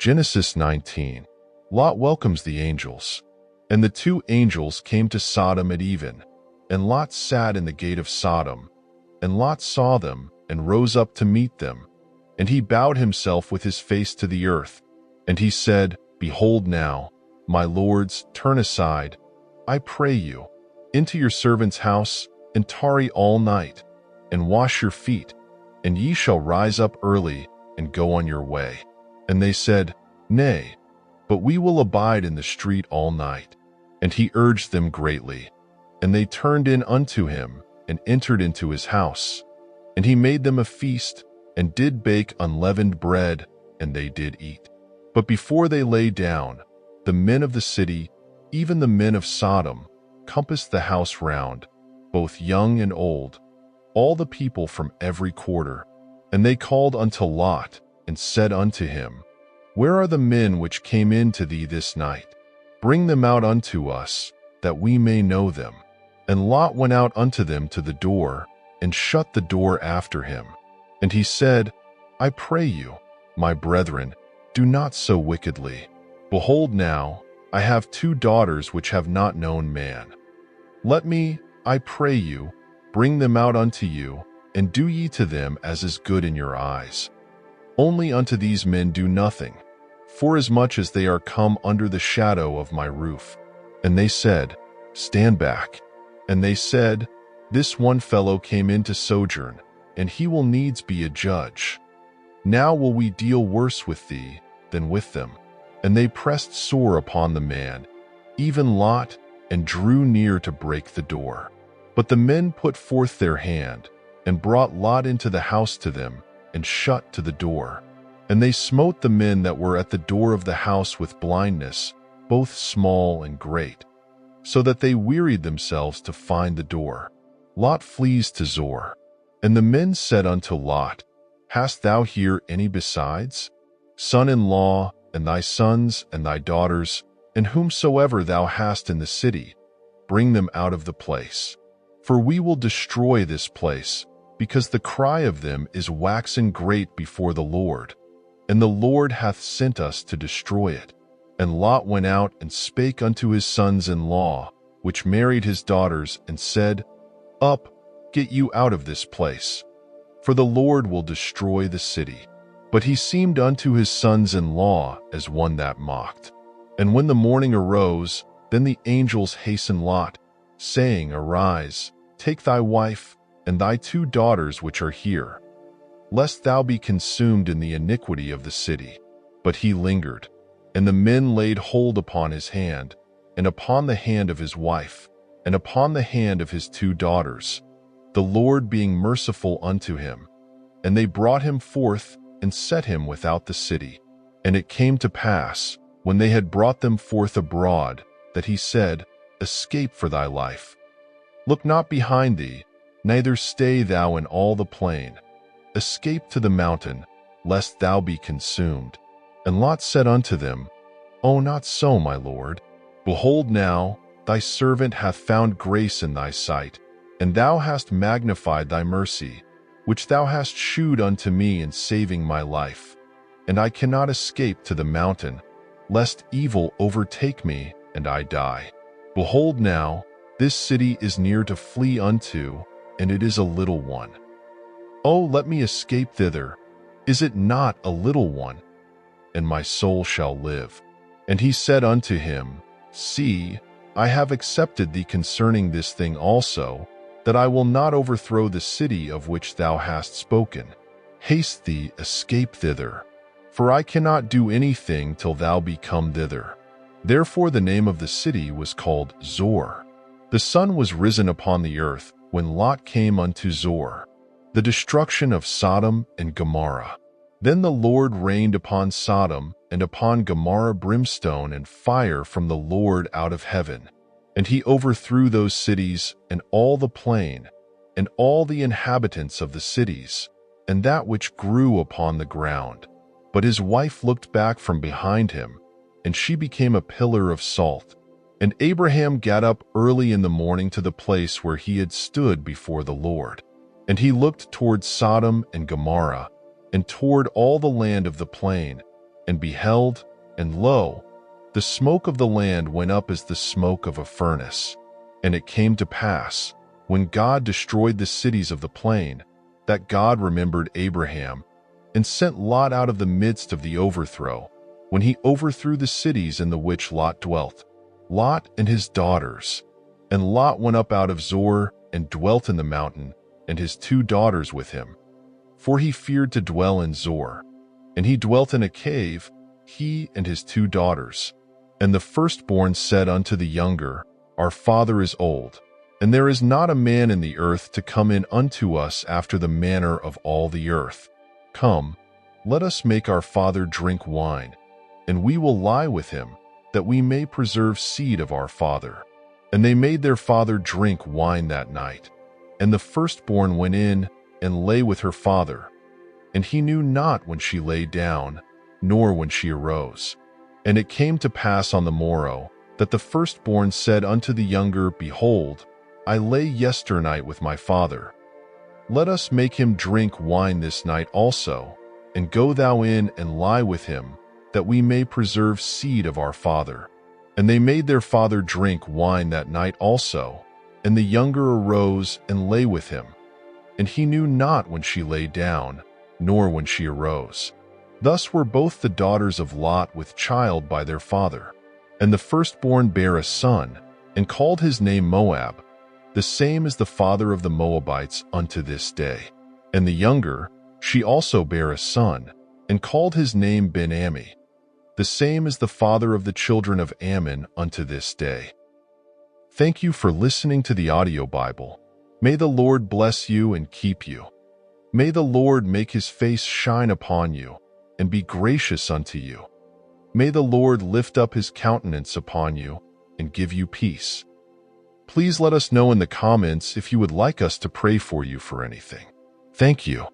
Genesis 19. Lot welcomes the angels. And the two angels came to Sodom at even, and Lot sat in the gate of Sodom. And Lot saw them, and rose up to meet them. And he bowed himself with his face to the earth. And he said, Behold now, my lords, turn aside, I pray you, into your servant's house, and tarry all night, and wash your feet, and ye shall rise up early, and go on your way. And they said, Nay, but we will abide in the street all night. And he urged them greatly. And they turned in unto him, and entered into his house. And he made them a feast, and did bake unleavened bread, and they did eat. But before they lay down, the men of the city, even the men of Sodom, compassed the house round, both young and old, all the people from every quarter. And they called unto Lot, and said unto him, Where are the men which came in to thee this night? Bring them out unto us, that we may know them. And Lot went out unto them to the door, and shut the door after him. And he said, I pray you, my brethren, do not so wickedly. Behold now, I have two daughters which have not known man. Let me, I pray you, bring them out unto you, and do ye to them as is good in your eyes. Only unto these men do nothing, forasmuch as they are come under the shadow of my roof. And they said, Stand back. And they said, This one fellow came in to sojourn, and he will needs be a judge. Now will we deal worse with thee than with them. And they pressed sore upon the man, even Lot, and drew near to break the door. But the men put forth their hand, and brought Lot into the house to them, and shut to the door. And they smote the men that were at the door of the house with blindness, both small and great, so that they wearied themselves to find the door. Lot flees to Zoar. And the men said unto Lot, Hast thou here any besides? Son-in-law, and thy sons, and thy daughters, and whomsoever thou hast in the city, bring them out of the place. For we will destroy this place, because the cry of them is waxen great before the Lord. And the Lord hath sent us to destroy it. And Lot went out and spake unto his sons-in-law, which married his daughters, and said, Up, get you out of this place, for the Lord will destroy the city. But he seemed unto his sons-in-law as one that mocked. And when the morning arose, then the angels hastened Lot, saying, Arise, take thy wife, and thy two daughters which are here, lest thou be consumed in the iniquity of the city. But he lingered. And the men laid hold upon his hand, and upon the hand of his wife, and upon the hand of his two daughters, the Lord being merciful unto him. And they brought him forth, and set him without the city. And it came to pass, when they had brought them forth abroad, that he said, Escape for thy life. Look not behind thee, neither stay thou in all the plain. Escape to the mountain, lest thou be consumed. And Lot said unto them, O not so, my lord. Behold now, thy servant hath found grace in thy sight, and thou hast magnified thy mercy, which thou hast shewed unto me in saving my life. And I cannot escape to the mountain, lest evil overtake me, and I die. Behold now, this city is near to flee unto, and it is a little one. O let me escape thither, is it not a little one? And my soul shall live. And he said unto him, See, I have accepted thee concerning this thing also, that I will not overthrow the city of which thou hast spoken. Haste thee, escape thither, for I cannot do anything till thou be come thither. Therefore the name of the city was called Zoar. The sun was risen upon the earth when Lot came unto Zoar, the destruction of Sodom and Gomorrah. Then the Lord rained upon Sodom and upon Gomorrah brimstone and fire from the Lord out of heaven. And he overthrew those cities, and all the plain, and all the inhabitants of the cities, and that which grew upon the ground. But his wife looked back from behind him, and she became a pillar of salt. And Abraham got up early in the morning to the place where he had stood before the Lord. And he looked toward Sodom and Gomorrah, and toward all the land of the plain, and beheld, and lo, the smoke of the land went up as the smoke of a furnace. And it came to pass, when God destroyed the cities of the plain, that God remembered Abraham, and sent Lot out of the midst of the overthrow, when he overthrew the cities in the which Lot dwelt, Lot and his daughters. And Lot went up out of Zoar, and dwelt in the mountain, and his 2 daughters with him. For he feared to dwell in Zoar. And he dwelt in a cave, he and his 2 daughters. And the firstborn said unto the younger, Our father is old, and there is not a man in the earth to come in unto us after the manner of all the earth. Come, let us make our father drink wine, and we will lie with him, that we may preserve seed of our father. And they made their father drink wine that night. And the firstborn went in, and lay with her father. And he knew not when she lay down, nor when she arose. And it came to pass on the morrow, that the firstborn said unto the younger, Behold, I lay yesternight with my father. Let us make him drink wine this night also, and go thou in and lie with him, that we may preserve seed of our father. And they made their father drink wine that night also, and the younger arose and lay with him. And he knew not when she lay down, nor when she arose. Thus were both the daughters of Lot with child by their father. And the firstborn bare a son, and called his name Moab. The same is the father of the Moabites unto this day. And the younger, she also bare a son, and called his name Ben-Ammi. The same is the father of the children of Ammon unto this day. Thank you for listening to the audio Bible. May the Lord bless you and keep you. May the Lord make his face shine upon you, and be gracious unto you. May the Lord lift up his countenance upon you, and give you peace. Please let us know in the comments if you would like us to pray for you for anything. Thank you.